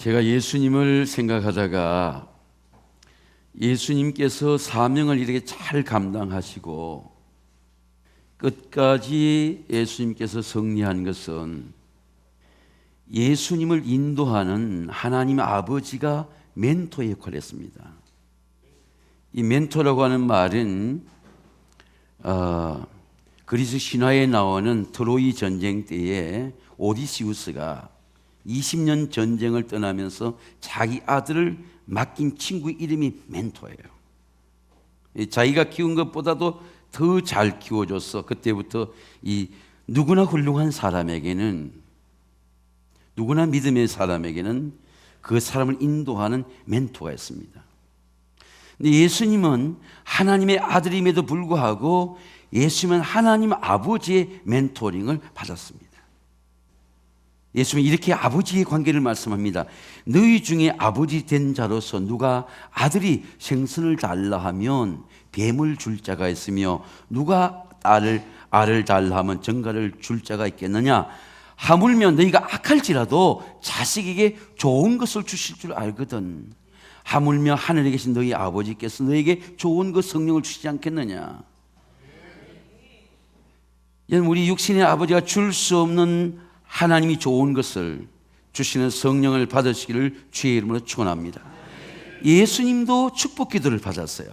제가 예수님을 생각하다가 예수님께서 사명을 이렇게 잘 감당하시고 끝까지 예수님께서 승리한 것은 예수님을 인도하는 하나님 아버지가 멘토의 역할을 했습니다. 이 멘토라고 하는 말은 그리스 신화에 나오는 트로이 전쟁 때에 오디시우스가 20년 전쟁을 떠나면서 자기 아들을 맡긴 친구 이름이 멘토예요. 자기가 키운 것보다도 더 잘 키워줘서 그때부터 이 누구나 훌륭한 사람에게는, 누구나 믿음의 사람에게는 그 사람을 인도하는 멘토가 있습니다. 근데 예수님은 하나님의 아들임에도 불구하고 예수님은 하나님 아버지의 멘토링을 받았습니다. 예수님은 이렇게 아버지의 관계를 말씀합니다. 너희 중에 아버지 된 자로서 누가 아들이 생선을 달라 하면 뱀을 줄 자가 있으며 누가 알을 달라 하면 정갈을 줄 자가 있겠느냐. 하물며 너희가 악할지라도 자식에게 좋은 것을 주실 줄 알거든. 하물며 하늘에 계신 너희 아버지께서 너희에게 좋은 것 성령을 주시지 않겠느냐. 여러분, 우리 육신의 아버지가 줄 수 없는 하나님이 좋은 것을 주시는 성령을 받으시기를 주의 이름으로 축원합니다. 예수님도 축복 기도를 받았어요.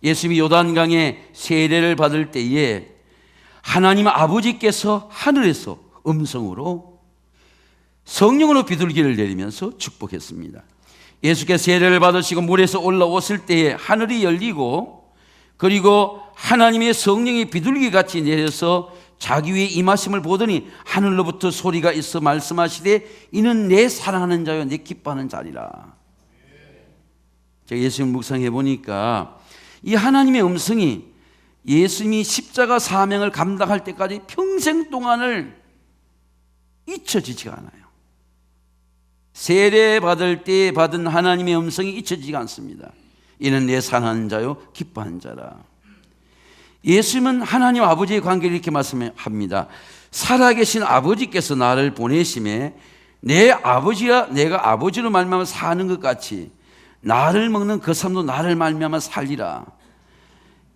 예수님이 요단강에 세례를 받을 때에 하나님 아버지께서 하늘에서 음성으로 성령으로 비둘기를 내리면서 축복했습니다. 예수께서 세례를 받으시고 물에서 올라오실 때에 하늘이 열리고 그리고 하나님의 성령이 비둘기같이 내려서 자기 위에 임하심을 보더니 하늘로부터 소리가 있어 말씀하시되 이는 내 사랑하는 자요 내 기뻐하는 자리라. 제가 예수님 묵상해 보니까 이 하나님의 음성이 예수님이 십자가 사명을 감당할 때까지 평생 동안을 잊혀지지가 않아요. 세례 받을 때 받은 하나님의 음성이 잊혀지지가 않습니다. 이는 내 사랑하는 자요 기뻐하는 자라. 예수님은 하나님 아버지의 관계를 이렇게 말씀합니다. 살아계신 아버지께서 나를 보내심에 내 아버지가 내가 아버지로 말미암아 사는 것 같이 나를 먹는 그 삶도 나를 말미암아 살리라.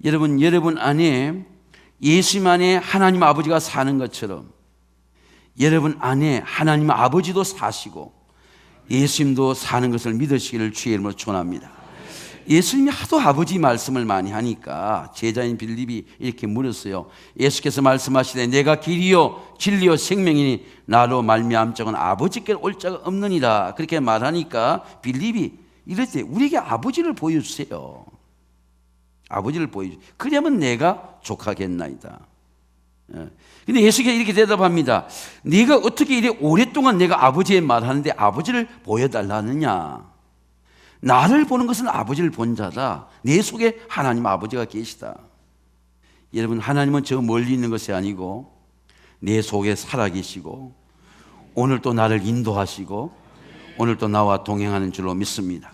여러분 안에 예수님 안에 하나님 아버지가 사는 것처럼 여러분 안에 하나님 아버지도 사시고 예수님도 사는 것을 믿으시기를 주의 이름으로 축원합니다. 예수님이 하도 아버지 말씀을 많이 하니까 제자인 빌립이 이렇게 물었어요. 예수께서 말씀하시되 내가 길이요 진리요 생명이니 나로 말미암 자는 아버지께 올 자가 없느니라. 그렇게 말하니까 빌립이 이랬대. 우리에게 아버지를 보여주세요. 아버지를 보여주세요. 그러면 내가 족하겠나이다. 근데 예수께서 이렇게 대답합니다. 네가 어떻게 이래 오랫동안 내가 아버지의 말하는데 아버지를 보여달라느냐. 나를 보는 것은 아버지를 본 자다. 내 속에 하나님 아버지가 계시다. 여러분, 하나님은 저 멀리 있는 것이 아니고 내 속에 살아계시고 오늘 또 나를 인도하시고 오늘 또 나와 동행하는 줄로 믿습니다.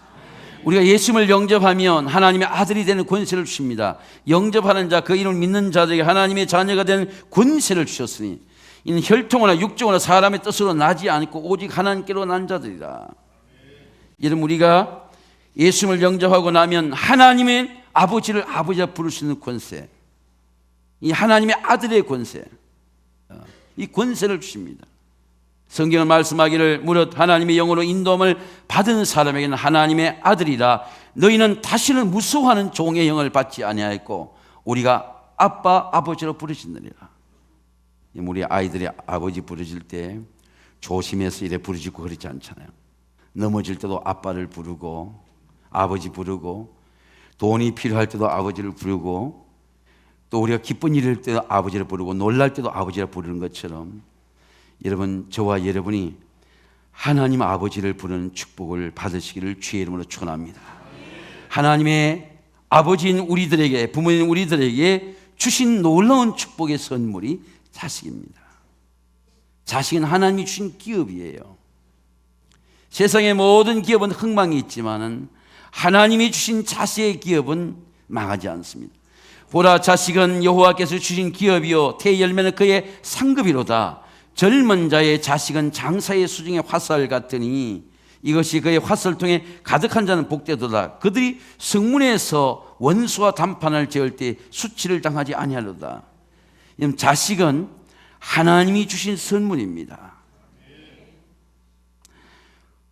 우리가 예수님을 영접하면 하나님의 아들이 되는 권세를 주십니다. 영접하는 자, 그 이름을 믿는 자들에게 하나님의 자녀가 되는 권세를 주셨으니 이는 혈통이나 육정이나 사람의 뜻으로 나지 않고 오직 하나님께로 난 자들이라. 여러분, 우리가 예수님을 영접하고 나면 하나님의 아버지를 아버지라 부를 수 있는 권세, 이 하나님의 아들의 권세, 이 권세를 주십니다. 성경은 말씀하기를 무릇 하나님의 영으로 인도함을 받은 사람에게는 하나님의 아들이라. 너희는 다시는 무서워하는 종의 영을 받지 아니하였고 우리가 아빠 아버지로 부르시느니라. 우리 아이들이 아버지 부르실 때 조심해서 이래 부르짖고 그러지 않잖아요. 넘어질 때도 아빠를 부르고 아버지 부르고 돈이 필요할 때도 아버지를 부르고 또 우리가 기쁜 일일 때도 아버지를 부르고 놀랄 때도 아버지를 부르는 것처럼 여러분, 저와 여러분이 하나님 아버지를 부르는 축복을 받으시기를 주의 이름으로 축원합니다. 하나님의 아버지인 우리들에게, 부모인 우리들에게 주신 놀라운 축복의 선물이 자식입니다. 자식은 하나님이 주신 기업이에요. 세상의 모든 기업은 흥망이 있지만은 하나님이 주신 자식의 기업은 망하지 않습니다. 보라, 자식은 여호와께서 주신 기업이요 태의 열매는 그의 상급이로다. 젊은 자의 자식은 장사의 수중의 화살 같으니 이것이 그의 화살통에 가득한 자는 복되도다. 그들이 성문에서 원수와 담판을 지을 때 수치를 당하지 아니하리로다. 자식은 하나님이 주신 선물입니다.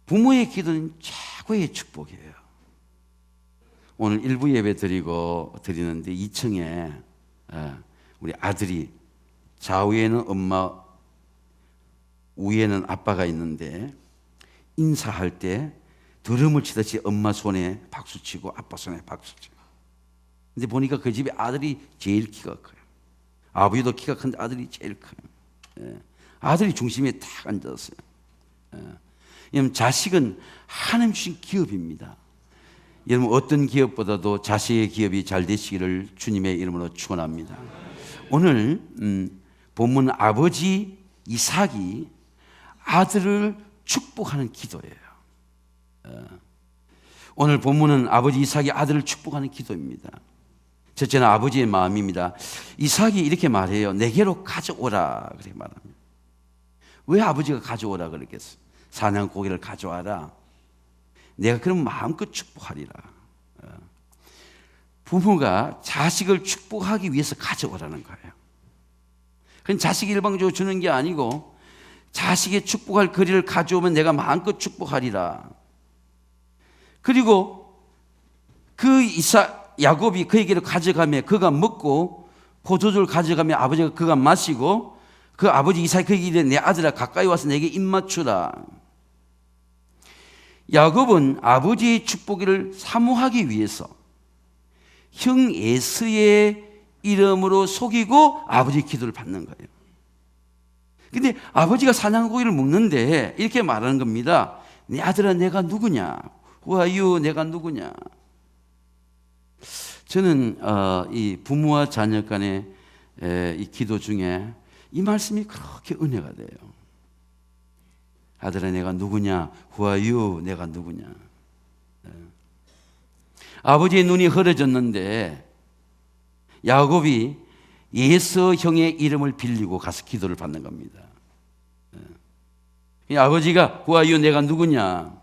부모의 기도는 최고의 축복이에요. 오늘 일부 예배 드리는데 2층에 우리 아들이 좌우에는 엄마, 우에는 아빠가 있는데 인사할 때 드럼을 치듯이 엄마 손에 박수 치고 아빠 손에 박수 치고. 근데 보니까 그 집에 아들이 제일 키가 커요. 아버지도 키가 큰데 아들이 제일 커요. 아들이 중심에 탁 앉았어요. 여러분, 자식은 하나님 주신 기업입니다. 여러분, 어떤 기업보다도 자식의 기업이 잘 되시기를 주님의 이름으로 축원합니다. 오늘 본문 아버지 이삭이 아들을 축복하는 기도예요. 오늘 본문은 아버지 이삭이 아들을 축복하는 기도입니다. 첫째는 아버지의 마음입니다. 이삭이 이렇게 말해요. 내게로 가져오라 그렇게 말합니다. 왜 아버지가 가져오라 그랬겠어요? 사냥 고기를 가져와라. 내가 그럼 마음껏 축복하리라. 부모가 자식을 축복하기 위해서 가져오라는 거예요. 그건 자식이 일방적으로 주는 게 아니고 자식의 축복할 거리를 가져오면 내가 마음껏 축복하리라. 그리고 그 야곱이 그에게로 가져가며 그가 먹고 포도주를 가져가며 아버지가 그가 마시고 그 아버지 이삭이 그에게 이르되 내 아들아 가까이 와서 내게 입 맞추라. 야곱은 아버지의 축복을 사모하기 위해서 형 에서의 이름으로 속이고 아버지의 기도를 받는 거예요. 근데 아버지가 사냥고기를 먹는데 이렇게 말하는 겁니다. 내 아들아 내가 누구냐? Who are you? 내가 누구냐? 저는 이 부모와 자녀 간의 이 기도 중에 이 말씀이 그렇게 은혜가 돼요. 아들아 내가 누구냐? Who are you? 내가 누구냐? 아버지의 눈이 흐려졌는데 야곱이 예서 형의 이름을 빌리고 가서 기도를 받는 겁니다. 아버지가 Who are you? 내가 누구냐?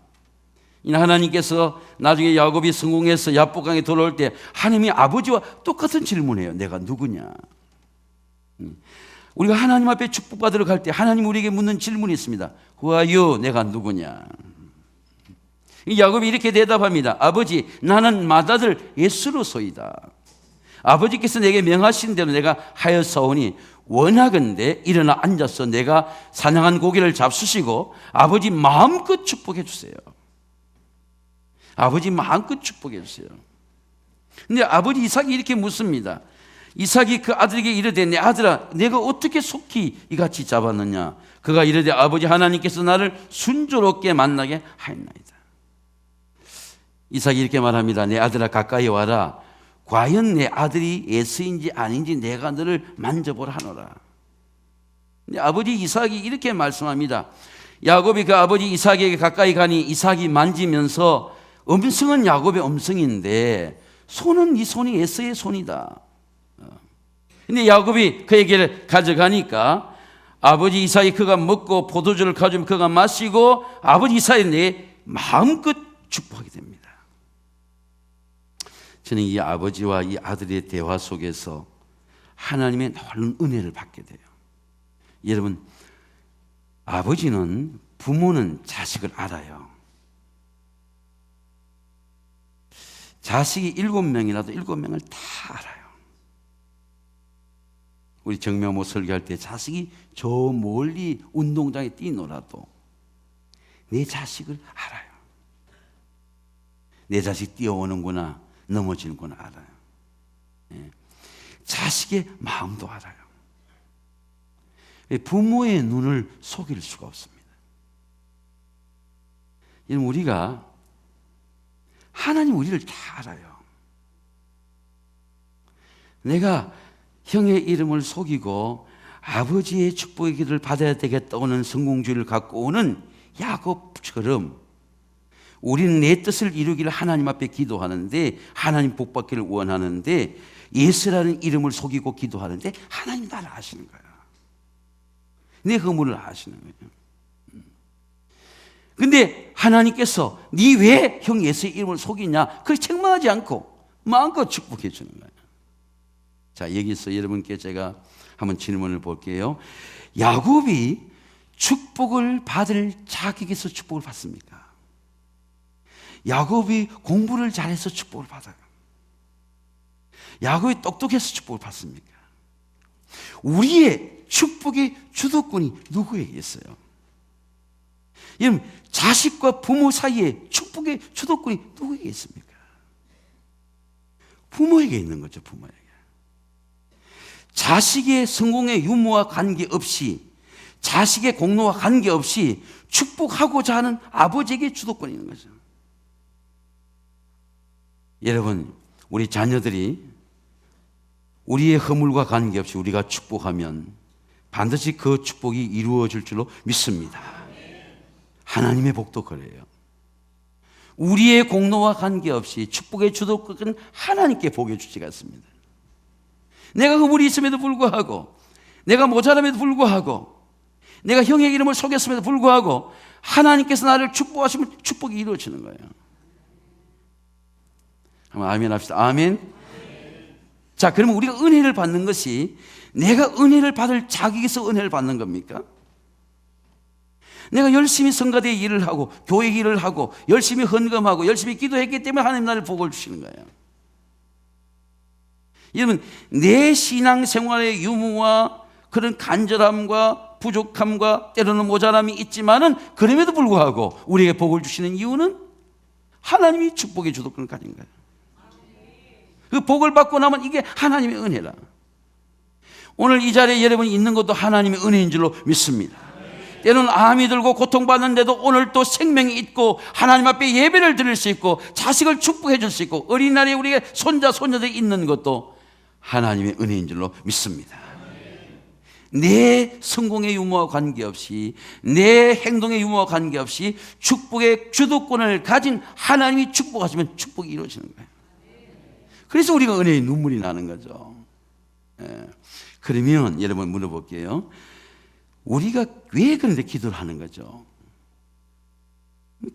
하나님께서 나중에 야곱이 성공해서 야복강에 돌아올 때 하나님이 아버지와 똑같은 질문해요. 내가 누구냐? 우리가 하나님 앞에 축복받으러 갈 때 하나님 우리에게 묻는 질문이 있습니다. Who are you? 내가 누구냐? 야곱이 이렇게 대답합니다. 아버지 나는 맏아들 예수로소이다. 아버지께서 내게 명하신 대로 내가 하였사오니 원하건대 일어나 앉아서 내가 사냥한 고기를 잡수시고 아버지 마음껏 축복해 주세요. 아버지 마음껏 축복해 주세요. 근데 아버지 이삭이 이렇게 묻습니다. 이삭이 그 아들에게 이르되 내 아들아 내가 어떻게 속히 이같이 잡았느냐? 그가 이르되 아버지 하나님께서 나를 순조롭게 만나게 하였나이다. 이삭이 이렇게 말합니다. 내 아들아 가까이 와라. 과연 내 아들이 에서인지 아닌지 내가 너를 만져보라 하노라. 근데 아버지 이삭이 이렇게 말씀합니다. 야곱이 그 아버지 이삭에게 가까이 가니 이삭이 만지면서 음성은 야곱의 음성인데 손은 이 손이 에서의 손이다. 근데 야곱이 그에게 가져가니까 아버지 이삭이 그가 먹고 포도주를 가져오면 그가 마시고 아버지 이삭이 내 마음껏 축복하게 됩니다. 저는 이 아버지와 이 아들의 대화 속에서 하나님의 놀라운 은혜를 받게 돼요. 여러분, 아버지는 부모는 자식을 알아요. 자식이 7명이라도 7명을 다 알아요. 우리 정명모 설교할 때 자식이 저 멀리 운동장에 뛰놀아도 내 자식을 알아요. 내 자식 뛰어오는구나, 넘어지는구나 알아요. 자식의 마음도 알아요. 부모의 눈을 속일 수가 없습니다. 여러분, 우리가 하나님 우리를 다 알아요. 내가 형의 이름을 속이고 아버지의 축복의 기도를 받아야 되겠다고는 성공주의를 갖고 오는 야곱처럼 우리는 내 뜻을 이루기를 하나님 앞에 기도하는데 하나님 복 받기를 원하는데 예수라는 이름을 속이고 기도하는데 하나님 나를 아시는 거예요. 내 허물을 아시는 거예요. 근데 하나님께서 네 왜 형 예수의 이름을 속이냐? 그걸 책망하지 않고 마음껏 축복해 주는 거예요. 자, 여기서 여러분께 제가 한번 질문을 볼게요. 야곱이 축복을 받을 자격에서 축복을 받습니까? 야곱이 공부를 잘해서 축복을 받아요? 야곱이 똑똑해서 축복을 받습니까? 우리의 축복의 주도권이 누구에게 있어요? 여러분, 자식과 부모 사이에 축복의 주도권이 누구에게 있습니까? 부모에게 있는 거죠. 부모에게. 자식의 성공의 유무와 관계없이, 자식의 공로와 관계없이 축복하고자 하는 아버지에게 주도권이 있는 거죠. 여러분, 우리 자녀들이 우리의 허물과 관계없이 우리가 축복하면 반드시 그 축복이 이루어질 줄로 믿습니다. 하나님의 복도 그래요. 우리의 공로와 관계없이 축복의 주도권은 하나님께 복의 주시가 있습니다. 내가 허물이 있음에도 불구하고, 내가 모자람에도 불구하고, 내가 형의 이름을 속였음에도 불구하고 하나님께서 나를 축복하시면 축복이 이루어지는 거예요. 한번 아멘 합시다. 아멘. 자, 그러면 우리가 은혜를 받는 것이 내가 은혜를 받을 자격에서 은혜를 받는 겁니까? 내가 열심히 성가대 일을 하고 교회 일을 하고 열심히 헌금하고 열심히 기도했기 때문에 하나님 나를 복을 주시는 거예요. 여러분, 내 신앙생활의 유무와 그런 간절함과 부족함과 때로는 모자람이 있지만은 그럼에도 불구하고 우리에게 복을 주시는 이유는 하나님이 축복의 주도권을 가진 거예요. 그 복을 받고 나면 이게 하나님의 은혜라. 오늘 이 자리에 여러분이 있는 것도 하나님의 은혜인 줄로 믿습니다. 때로는 암이 들고 고통받는데도 오늘 또 생명이 있고 하나님 앞에 예배를 드릴 수 있고 자식을 축복해 줄 수 있고 어린날에 우리가 손자 손녀들이 있는 것도 하나님의 은혜인 줄로 믿습니다. 내 성공의 유무와 관계없이, 내 행동의 유무와 관계없이 축복의 주도권을 가진 하나님이 축복하시면 축복이 이루어지는 거예요. 그래서 우리가 은혜의 눈물이 나는 거죠. 그러면 여러분 물어볼게요. 우리가 왜 그런데 기도를 하는 거죠?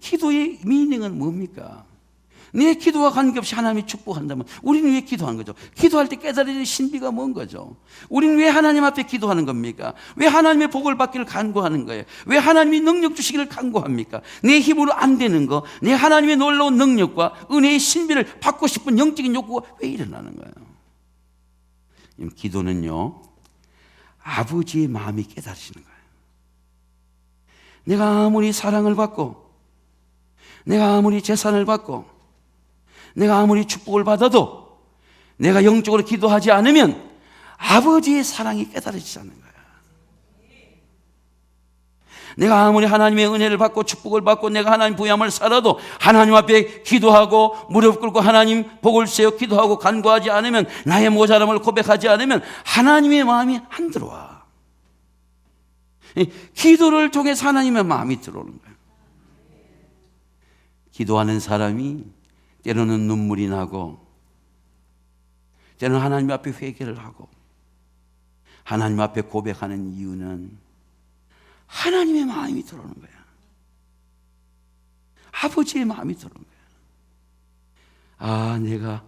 기도의 미닝은 뭡니까? 내 기도와 관계없이 하나님이 축복한다면 우리는 왜 기도하는 거죠? 기도할 때 깨달아지는 신비가 뭔 거죠? 우리는 왜 하나님 앞에 기도하는 겁니까? 왜 하나님의 복을 받기를 간구하는 거예요? 왜 하나님이 능력 주시기를 간구합니까? 내 힘으로 안 되는 거, 내 하나님의 놀라운 능력과 은혜의 신비를 받고 싶은 영적인 욕구가 왜 일어나는 거예요? 기도는요, 아버지의 마음이 깨달으시는 거예요. 내가 아무리 사랑을 받고, 내가 아무리 재산을 받고, 내가 아무리 축복을 받아도 내가 영적으로 기도하지 않으면 아버지의 사랑이 깨달아지지 않는 거야. 내가 아무리 하나님의 은혜를 받고 축복을 받고 내가 하나님 부여함을 살아도 하나님 앞에 기도하고 무릎 꿇고 하나님 복을 세워 기도하고 간구하지 않으면, 나의 모자람을 고백하지 않으면 하나님의 마음이 안 들어와. 기도를 통해서 하나님의 마음이 들어오는 거야. 기도하는 사람이 때로는 눈물이 나고 때로는 하나님 앞에 회개를 하고 하나님 앞에 고백하는 이유는 하나님의 마음이 들어오는 거야. 아버지의 마음이 들어오는 거야. 아, 내가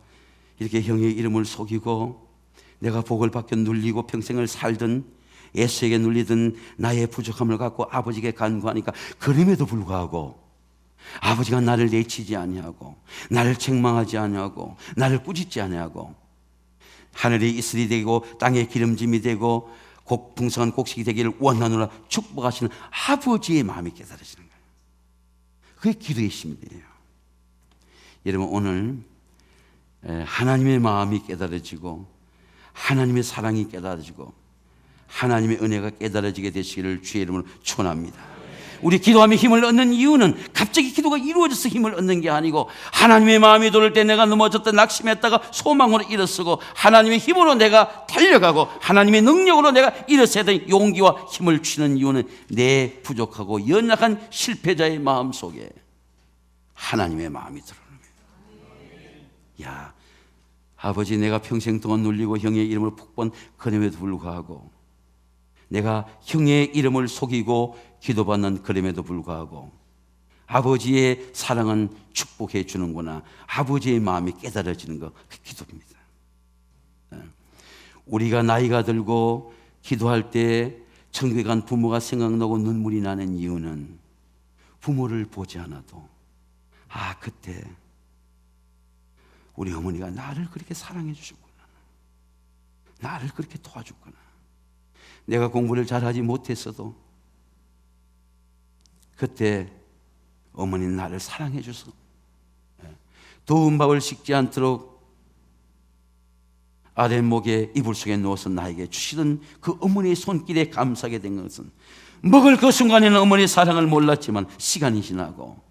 이렇게 형의 이름을 속이고 내가 복을 받겨 눌리고 평생을 살던 예수에게 눌리던 나의 부족함을 갖고 아버지에게 간구하니까 그럼에도 불구하고 아버지가 나를 내치지 아니하고 나를 책망하지 아니하고 나를 꾸짖지 아니하고 하늘의 이슬이 되고 땅의 기름짐이 되고 풍성한 곡식이 되기를 원하노라 축복하시는 아버지의 마음이 깨달아지는 거예요. 그게 기도의 신비예요. 여러분, 오늘 하나님의 마음이 깨달아지고 하나님의 사랑이 깨달아지고 하나님의 은혜가 깨달아지게 되시기를 주의 이름으로 축원합니다. 우리 기도하며 힘을 얻는 이유는 갑자기 기도가 이루어져서 힘을 얻는 게 아니고 하나님의 마음이 들어올 때 내가 넘어졌다 낙심했다가 소망으로 일어서고 하나님의 힘으로 내가 달려가고 하나님의 능력으로 내가 일어서야 되는 용기와 힘을 주는 이유는 내 부족하고 연약한 실패자의 마음 속에 하나님의 마음이 들어오는 거예요. 야, 아버지, 내가 평생 동안 눌리고 형의 이름을 푹본 그럼에도 불구하고 내가 형의 이름을 속이고 기도받는 그럼에도 불구하고 아버지의 사랑은 축복해 주는구나. 아버지의 마음이 깨달아지는 것, 그 기도입니다. 우리가 나이가 들고 기도할 때 천국에 간 부모가 생각나고 눈물이 나는 이유는 부모를 보지 않아도 그때 우리 어머니가 나를 그렇게 사랑해 주셨구나. 나를 그렇게 도와줬구나. 내가 공부를 잘하지 못했어도 그때 어머니는 나를 사랑해 줘서 더운 밥을 식지 않도록 아랫목에 이불 속에 누워서 나에게 주시던 그 어머니의 손길에 감사하게 된 것은 먹을 그 순간에는 어머니의 사랑을 몰랐지만 시간이 지나고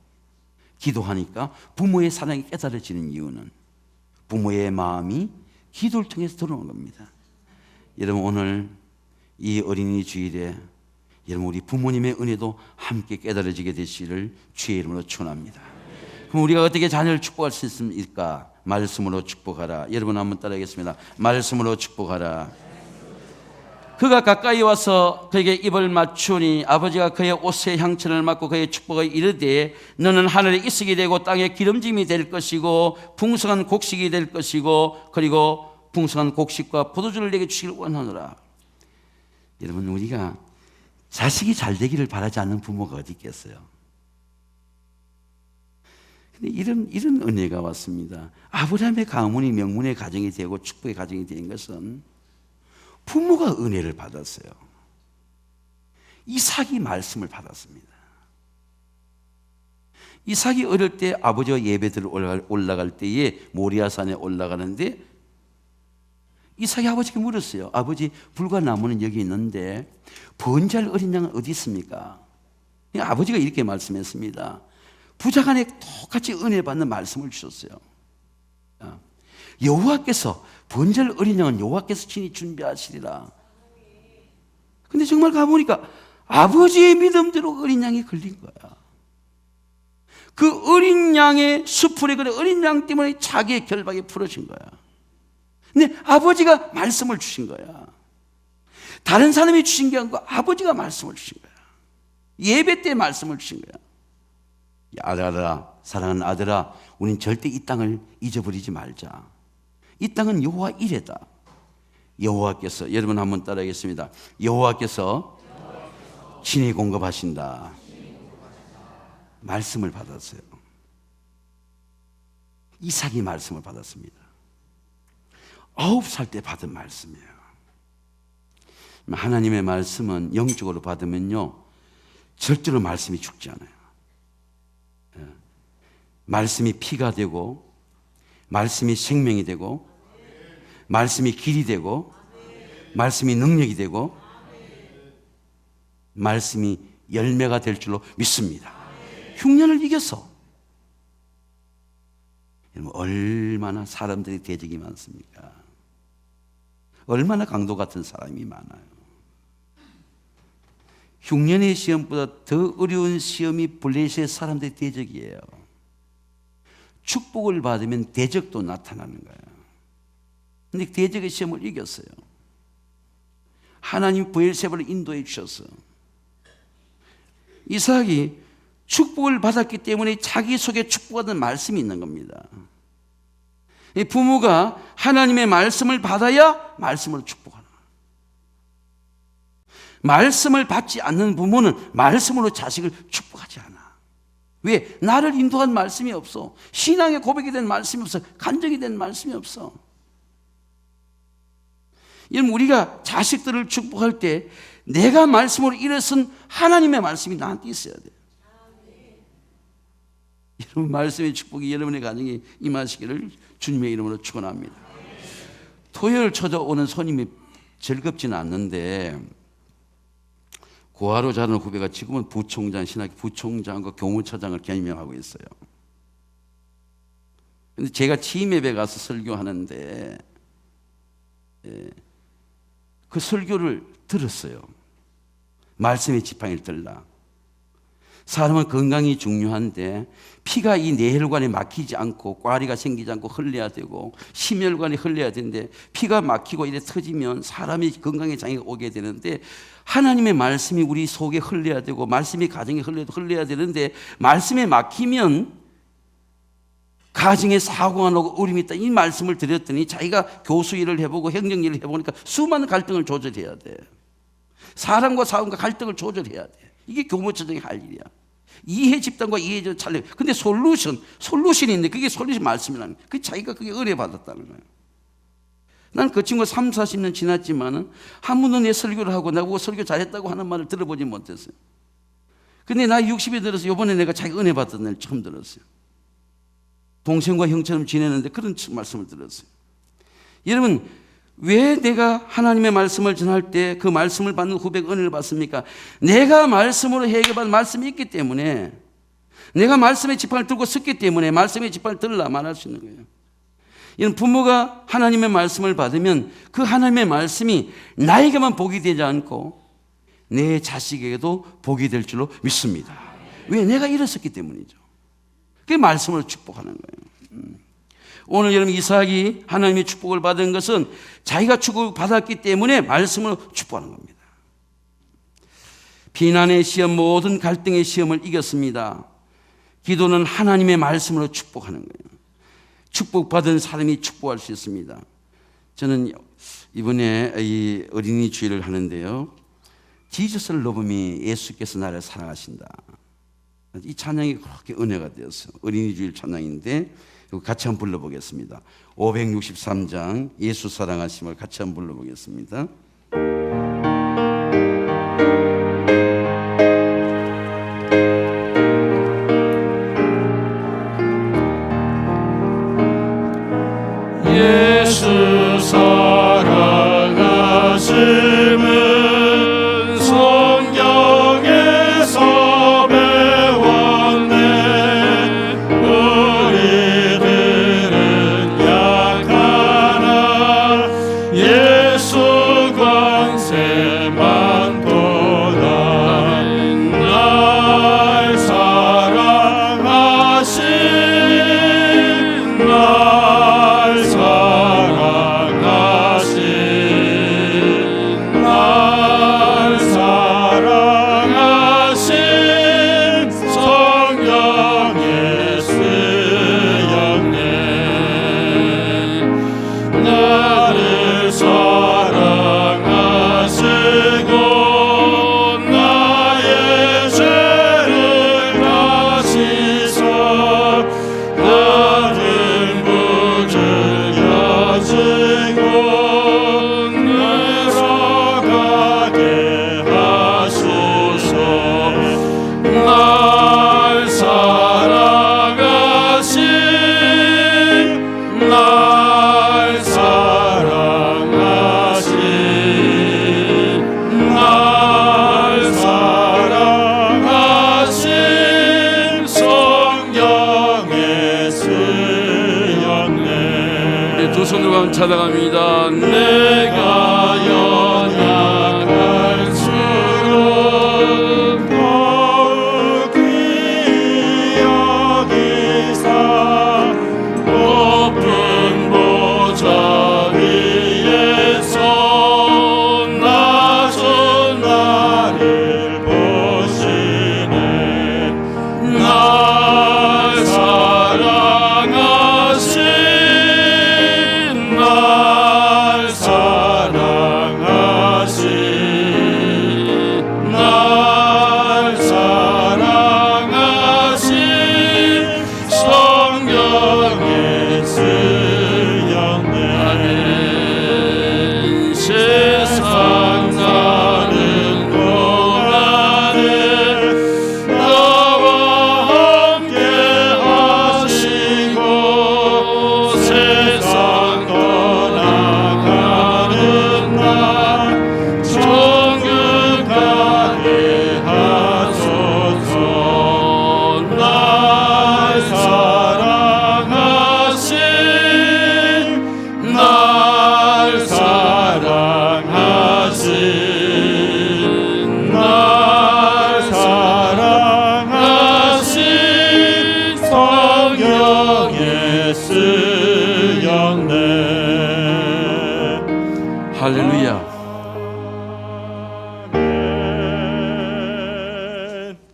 기도하니까 부모의 사랑이 깨달아지는 이유는 부모의 마음이 기도를 통해서 들어오는 겁니다. 여러분, 오늘 이 어린이 주일에 여러분 우리 부모님의 은혜도 함께 깨달아지게 되시기를 주의 이름으로 축원합니다. 그럼 우리가 어떻게 자녀를 축복할 수 있습니까? 말씀으로 축복하라. 여러분 한번 따라하겠습니다. 말씀으로 축복하라. 그가 가까이 와서 그에게 입을 맞추니 아버지가 그의 옷에 향천을 맡고 그의 축복을 이르되 너는 하늘에 이슬이 되고 땅에 기름짐이 될 것이고 풍성한 곡식이 될 것이고 그리고 풍성한 곡식과 포도주를 내게 주시길 원하노라. 여러분, 우리가 자식이 잘 되기를 바라지 않는 부모가 어디 있겠어요? 근데 이런 은혜가 왔습니다. 아브라함의 가문이 명문의 가정이 되고 축복의 가정이 된 것은 부모가 은혜를 받았어요. 이삭이 말씀을 받았습니다. 이삭이 어릴 때 아버지와 예배드려 올라갈 때에 모리아산에 올라가는데 이삭이 아버지께 물었어요. 아버지, 불과 나무는 여기 있는데 번제할 어린 양은 어디 있습니까? 아버지가 이렇게 말씀했습니다. 부자간에 똑같이 은혜 받는 말씀을 주셨어요. 여호와께서 번제할 어린 양은 여호와께서 친히 준비하시리라. 근데 정말 가보니까 아버지의 믿음대로 어린 양이 걸린 거야. 그 어린 양의 수풀에 그래 어린 양 때문에 자기의 결박이 풀어진 거야. 근데 아버지가 말씀을 주신 거야. 다른 사람이 주신 게 아니고 아버지가 말씀을 주신 거야. 예배 때 말씀을 주신 거야. 아들아, 사랑하는 아들아, 우린 절대 이 땅을 잊어버리지 말자. 이 땅은 여호와 이레다. 여호와께서, 여러분 한번 따라하겠습니다. 여호와께서 친히 공급하신다. 말씀을 받았어요. 이삭이 말씀을 받았습니다. 9살 때 받은 말씀이에요. 하나님의 말씀은 영적으로 받으면요 절대로 말씀이 죽지 않아요. 말씀이 피가 되고 말씀이 생명이 되고 말씀이 길이 되고 말씀이 능력이 되고 말씀이 열매가 될 줄로 믿습니다. 흉년을 이겨서. 여러분, 얼마나 사람들이 대적이 많습니까? 얼마나 강도 같은 사람이 많아요. 흉년의 시험보다 더 어려운 시험이 블레셋의 사람들의 대적이에요. 축복을 받으면 대적도 나타나는 거예요. 근데 대적의 시험을 이겼어요. 하나님 브엘세바를 인도해 주셔서 이삭이 축복을 받았기 때문에 자기 속에 축복받은 말씀이 있는 겁니다. 부모가 하나님의 말씀을 받아야 말씀으로 축복하는 거예요. 말씀을 받지 않는 부모는 말씀으로 자식을 축복하지 않아. 왜? 나를 인도한 말씀이 없어. 신앙의 고백이 된 말씀이 없어. 간증이 된 말씀이 없어. 여러분, 우리가 자식들을 축복할 때 내가 말씀으로 일어선 하나님의 말씀이 나한테 있어야 돼요. 여러분, 말씀의 축복이 여러분의 가정에 임하시기를 주님의 이름으로 축원합니다. 토요일 찾아오는 손님이 즐겁지는 않는데 고아로 자라는 후배가 지금은 부총장, 신학교 부총장과 교무처장을 겸임하고 있어요. 근데 제가 취임 예배 가서 설교하는데 그 설교를 들었어요. 말씀의 지팡이를 들라. 사람은 건강이 중요한데 피가 이 뇌혈관에 막히지 않고 꽈리가 생기지 않고 흘려야 되고 심혈관에 흘려야 되는데 피가 막히고 이래 터지면 사람이 건강에 장애가 오게 되는데, 하나님의 말씀이 우리 속에 흘려야 되고 말씀이 가정에 흘려야 되는데, 말씀에 막히면 가정에 사고가 나고 어려움이 있다. 이 말씀을 드렸더니 자기가 교수 일을 해보고 행정 일을 해보니까 수많은 갈등을 조절해야 돼. 사람과 사람과 갈등을 조절해야 돼. 이게 교무처장이 할 일이야. 이해 집단과 이해 집단 찰려. 근데 솔루션이 있는데 그게 솔루션 말씀이라는 거예요. 그 자기가 그게 은혜 받았다는 거예요. 난 그 친구가 3, 40년 지났지만은 한 번도 내 설교를 하고 나보고 설교 잘했다고 하는 말을 들어보지 못했어요. 근데 나이 60에 들어서 이번에 내가 자기 은혜 받았던 날 처음 들었어요. 동생과 형처럼 지내는데 그런 말씀을 들었어요. 여러분, 왜 내가 하나님의 말씀을 전할 때 그 말씀을 받는 후배가 은혜를 받습니까? 내가 말씀으로 해결받은 말씀이 있기 때문에, 내가 말씀의 지팡이를 들고 섰기 때문에 말씀의 지팡이를 들으라 말할 수 있는 거예요. 이런 부모가 하나님의 말씀을 받으면 그 하나님의 말씀이 나에게만 복이 되지 않고 내 자식에게도 복이 될 줄로 믿습니다. 왜? 내가 일었었기 때문이죠. 그게 말씀으로 축복하는 거예요. 오늘 여러분, 이삭이 하나님의 축복을 받은 것은 자기가 축복을 받았기 때문에 말씀으로 축복하는 겁니다. 비난의 시험, 모든 갈등의 시험을 이겼습니다. 기도는 하나님의 말씀으로 축복하는 거예요. 축복받은 사람이 축복할 수 있습니다. 저는 이번에 이 어린이 주일을 하는데요, Jesus love me, 예수께서 나를 사랑하신다. 이 찬양이 그렇게 은혜가 되었어요. 어린이 주일 찬양인데 같이 한번 불러보겠습니다. 563장 예수 사랑하심을 같이 한번 불러보겠습니다. 예수 사랑하심은 성경에서 배웠네. 우리들은 약하나 예수 광채만 보다. 날 사랑하신 날 사랑하신 날 사랑하신 성령의 쓰였네. 나를 사랑하시고 나의 죄를 다 씻어 나를 묻을 여지고 내려가게 하소서. 날 사랑하신 날 사랑하신 날 사랑하신 성령의 쓰였네. 두 손으로 한번 찬양합니다. 내가 연약할수록 더욱 귀히 여기사 높은 보좌 위에서 낮은 나를 보시네. 날 사랑하신 날 사랑하신 쓰였네. 할렐루야.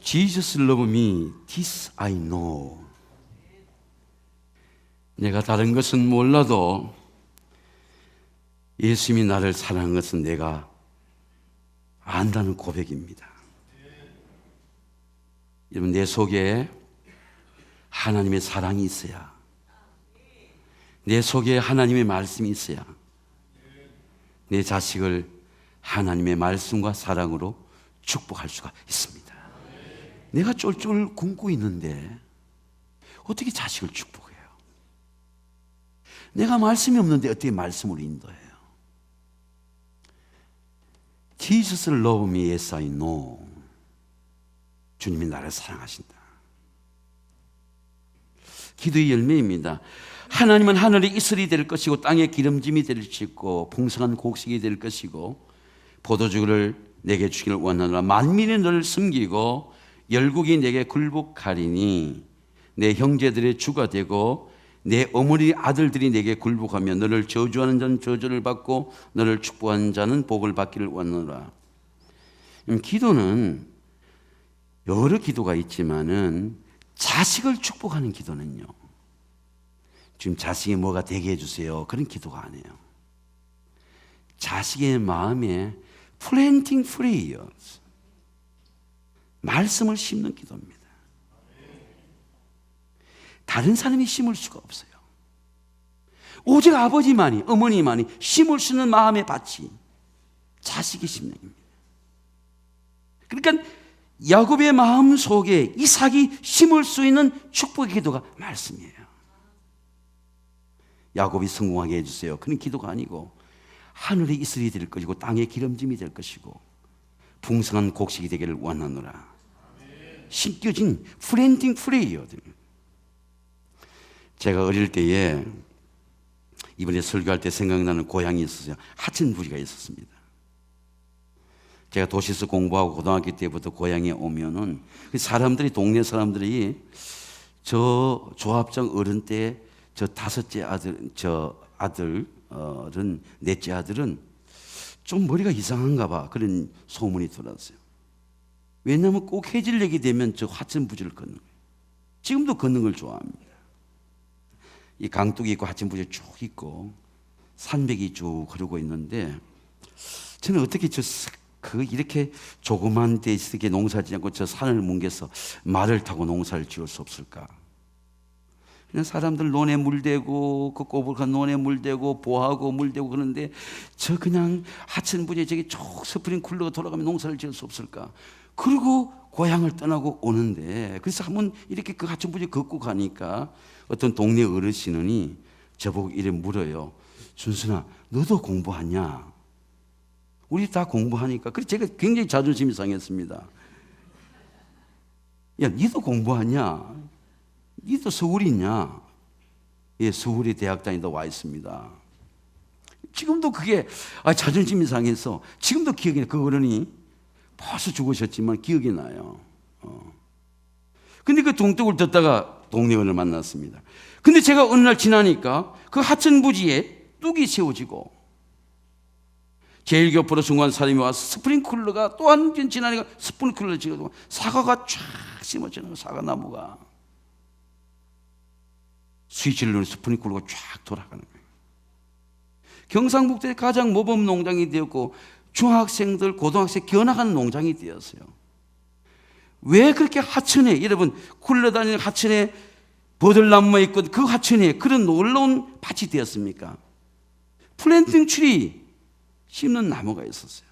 Jesus love me, this I know. 내가 다른 것은 몰라도 예수님이 나를 사랑한 것은 내가 안다는 고백입니다. 여러분, 내 속에 하나님의 사랑이 있어야, 내 속에 하나님의 말씀이 있어야 내 자식을 하나님의 말씀과 사랑으로 축복할 수가 있습니다. 내가 쫄쫄 굶고 있는데 어떻게 자식을 축복해요? 내가 말씀이 없는데 어떻게 말씀으로 인도해요? Jesus love me as I know. 주님이 나를 사랑하신다. 기도의 열매입니다. 하나님은 하늘의 이슬이 될 것이고 땅의 기름짐이 될 것이고 풍성한 곡식이 될 것이고 포도주를 내게 주기를 원하노라. 만민이 너를 섬기고 열국이 내게 굴복하리니 내 형제들의 주가 되고 내 어머니 아들들이 내게 굴복하며 너를 저주하는 자는 저주를 받고 너를 축복하는 자는 복을 받기를 원하노라. 기도는 여러 기도가 있지만은 자식을 축복하는 기도는요, 지금 자식이 뭐가 되게 해주세요, 그런 기도가 아니에요. 자식의 마음에 planting prayers, 말씀을 심는 기도입니다. 다른 사람이 심을 수가 없어요. 오직 아버지만이, 어머니만이 심을 수 있는 마음의 밭이 자식이 심는 겁니다. 그러니까 야곱의 마음 속에 이삭이 심을 수 있는 축복의 기도가 말씀이에요. 야곱이 성공하게 해주세요, 그런 기도가 아니고 하늘의 이슬이 될 것이고 땅의 기름짐이 될 것이고 풍성한 곡식이 되기를 원하노라. 심겨진 플랜팅 프레이어들. 제가 어릴 때에 이번에 설교할 때 생각나는 고향이 있었어요. 하천부리가 있었습니다. 제가 도시에서 공부하고 고등학교 때부터 고향에 오면은 사람들이, 동네 사람들이 저 조합장 어른 때 저 다섯째 아들, 넷째 아들은 좀 머리가 이상한가 봐, 그런 소문이 들었어요. 왜냐하면 꼭 해질녘이 되면 저 하천부지를 걷는 거예요. 지금도 걷는 걸 좋아합니다. 이 강둑이 있고 하천부지 쭉 있고 산백이 쭉 흐르고 있는데, 저는 어떻게 이렇게 조그만 데 이렇게 농사 짓지 않고 저 산을 뭉개서 말을 타고 농사를 지을 수 없을까? 그냥 사람들 논에 물대고 그 꼬불한 논에 물대고 보하고 물대고 그러는데 저 그냥 하천부지에 저기 쭉 스프링클러가 돌아가면 농사를 지을 수 없을까? 그리고 고향을 떠나고 오는데, 그래서 한번 이렇게 그 하천부지 걷고 가니까 어떤 동네 어르신이 저보고 이래 물어요. 준순아, 너도 공부하냐? 우리 다 공부하니까. 그래서 제가 굉장히 자존심이 상했습니다. 야, 니도 공부하냐? 니도 서울에 있냐? 예, 서울에 대학 다니다 와 있습니다. 지금도 그게 자존심이 상해서 지금도 기억이 나요. 그 어른이 벌써 죽으셨지만 기억이 나요. 근데 그 동쪽을 듣다가 동네 어른을 만났습니다. 근데 제가 어느 날 지나니까 그 하천부지에 뚝이 세워지고 제일 곁으로 중간 사람이 와서 스프링클러가 또 한 번 지나니까 스프링클러를 지어주고 사과가 쫙 심어지는 거, 사과나무가 스위치를 누르면 스프링클러가 쫙 돌아가는 거예요. 경상북도의 가장 모범 농장이 되었고 중학생들, 고등학생 견학하는 농장이 되었어요. 왜 그렇게 하천에, 여러분 굴러다니는 하천에 버들나무가 있고 그 하천에 그런 놀라운 밭이 되었습니까? 플랜팅 트리, 심는 나무가 있었어요.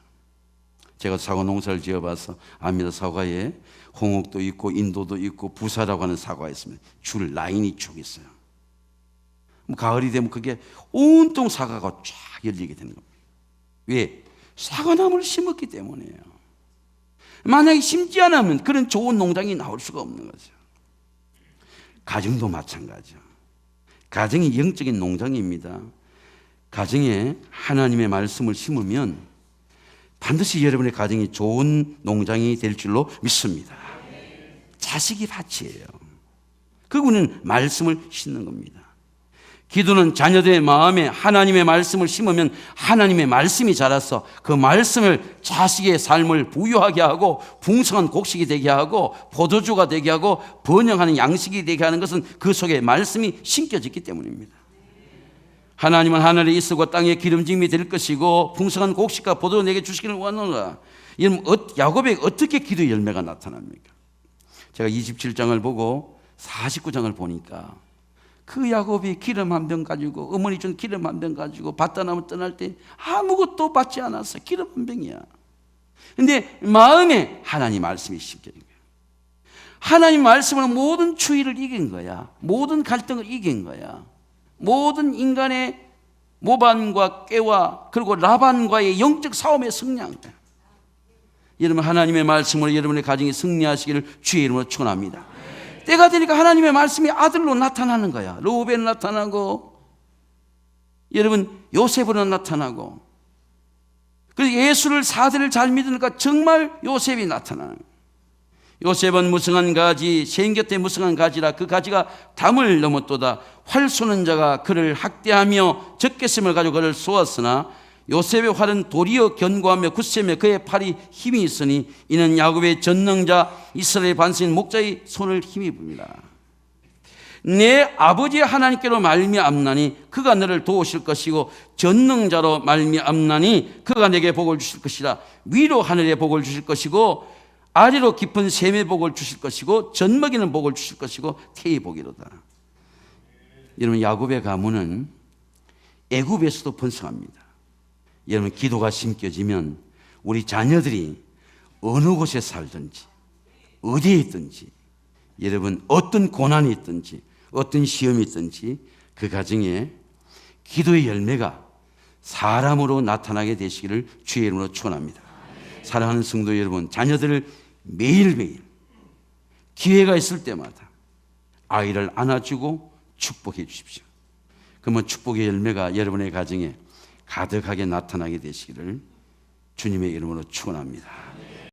제가 사과 농사를 지어봐서 압니다. 사과에 홍옥도 있고 인도도 있고 부사라고 하는 사과가 있습니다. 줄 라인이 쭉 있어요. 가을이 되면 그게 온통 사과가 쫙 열리게 되는 겁니다. 왜? 사과나무를 심었기 때문이에요. 만약에 심지 않으면 그런 좋은 농장이 나올 수가 없는 거죠. 가정도 마찬가지죠. 가정이 영적인 농장입니다. 가정에 하나님의 말씀을 심으면 반드시 여러분의 가정이 좋은 농장이 될 줄로 믿습니다. 자식이 밭이에요. 그분은 말씀을 심는 겁니다. 기도는 자녀들의 마음에 하나님의 말씀을 심으면 하나님의 말씀이 자라서 그 말씀을 자식의 삶을 부유하게 하고 풍성한 곡식이 되게 하고 포도주가 되게 하고 번영하는 양식이 되게 하는 것은 그 속에 말씀이 심겨졌기 때문입니다. 하나님은 하늘에 있고 땅에 기름짐이 될 것이고 풍성한 곡식과 포도주 내게 주시기를 원하노라. 야곱에게 어떻게 기도의 열매가 나타납니까? 제가 27장을 보고 49장을 보니까 그 야곱이 기름 한 병 가지고 어머니 준 기름 한 병 가지고 바다나무 떠날 때 아무것도 받지 않았어. 기름 한 병이야. 근데 마음에 하나님 말씀이 심겨진 거야. 하나님 말씀으로 모든 추위를 이긴 거야. 모든 갈등을 이긴 거야. 모든 인간의 모반과 꾀와 그리고 라반과의 영적 싸움에 승리한 거야. 여러분, 하나님의 말씀으로 여러분의 가정이 승리하시기를 주의 이름으로 축원합니다. 때가 되니까 하나님의 말씀이 아들로 나타나는 거야. 르우벤 나타나고 여러분 요셉으로 나타나고, 그래서 예수를 사대를 잘 믿으니까 정말 요셉이 나타나는 거야. 요셉은 무성한 가지, 생 곁에 무성한 가지라 그 가지가 담을 넘었도다. 활 쏘는 자가 그를 학대하며 적개심을 가지고 그를 쏘았으나 요셉의 활은 도리어 견고하며 굳세며 그의 팔이 힘이 있으니 이는 야곱의 전능자 이스라엘의 반석인 목자의 손을 힘입습니다. 내 아버지 하나님께로 말미암나니 그가 너를 도우실 것이고 전능자로 말미암나니 그가 내게 복을 주실 것이라. 위로 하늘에 복을 주실 것이고 아래로 깊은 샘의 복을 주실 것이고 젖먹이는 복을 주실 것이고 태의 복이로다. 여러분, 야곱의 가문은 애굽에서도 번성합니다. 여러분, 기도가 심겨지면 우리 자녀들이 어느 곳에 살든지 어디에 있든지 여러분 어떤 고난이 있든지 어떤 시험이 있든지 그 가정에 기도의 열매가 사람으로 나타나게 되시기를 주의 이름으로 축원합니다. 사랑하는 성도 여러분, 자녀들을 매일매일 기회가 있을 때마다 아이를 안아주고 축복해 주십시오. 그러면 축복의 열매가 여러분의 가정에 가득하게 나타나게 되시기를 주님의 이름으로 축원합니다.